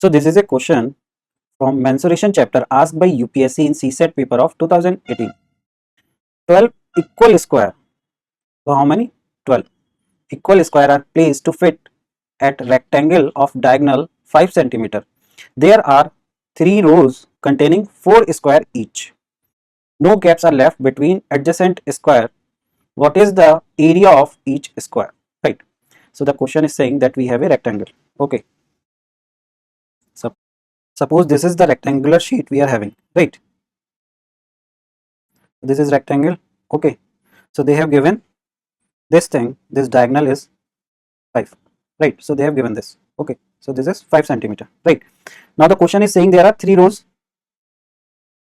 So this is a question from mensuration chapter asked by UPSC in CSET paper of 2018. 12 equal square. So how many? 12 equal square are placed to fit at rectangle of diagonal 5 centimeter. There are 3 rows containing 4 square each. No gaps are left between adjacent square. What is the area of each square? Right. So the question is saying that we have a rectangle. Okay. So suppose this is the rectangular sheet we are having. Right. This is rectangle. Okay. So they have given this thing. This diagonal is 5. Right. So they have given this. Okay. So this is 5 centimeter. Right. Now the question is saying there are 3 rows.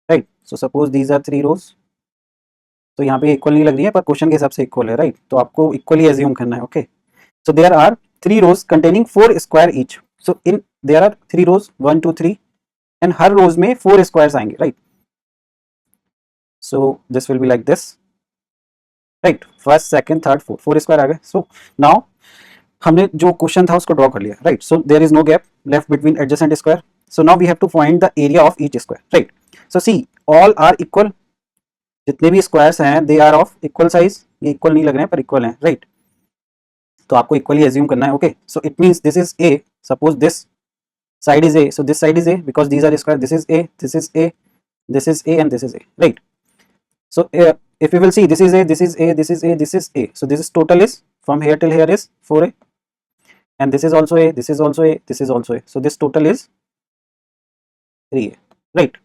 Right. So suppose these are 3 rows. तो यहाँ पे equal नहीं लग रही है पर question के हिसाब से इक्वल है राइट तो आपको इक्वली एज्यूम करना है okay so there are 3 rows containing 4 square each so in there are 3 rows 1 2 3 and हर रोज में 4 स्क्वायर्स आएंगे right so this will be like this right first second third fourth 4 square आ गए so now हमने जो question था उसको draw कर लिया right so there is no gap left between adjacent square so now we have to find the area of each square right so see all are equal जितने भी squares हैं they are of equal size ये equal नहीं लग रहे हैं पर equal हैं राइट तो आपको इक्वली एज्यूम करना है okay so it means this is A suppose this side is a so this side is a because these are square this is a this is a this is a and this is a right so if you will see this is a this is a this is a this is a so this is total is from here till here is 4a and this is also a this is also a this is also a so this total is 3a right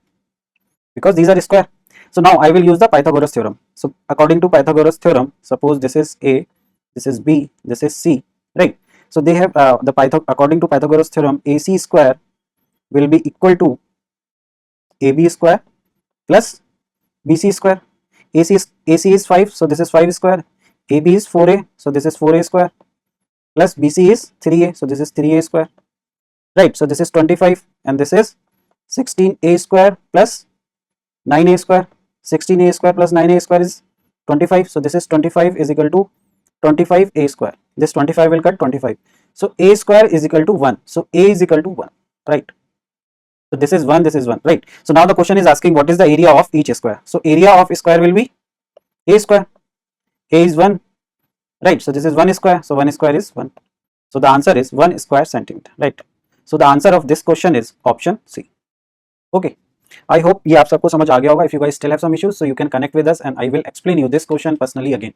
because these are square so now I will use the Pythagoras theorem so according to Pythagoras theorem suppose this is a this is b this is c right so they have according to Pythagoras theorem AC square will be equal to AB square plus BC square AC is 5 so this is 5 square AB is 4A so this is 4A square plus BC is 3A so this is 3A square right so this is 25 and this is 16A square plus 9A square 16A square plus 9A square is 25 so this is 25 is equal to 25A square this 25 will cut 25 so A square is equal to 1 so A is equal to 1 right so this is 1 right so now the question is asking what is the area of each square so area of square will be A square A is 1 right so this is 1 square so 1 square is 1 so the answer is 1 square centimeter right so the answer of this question is option C okay I hope ये आप सबको समझ आ गया होगा if you guys still have some issues so you can connect with us and I will explain you this question personally again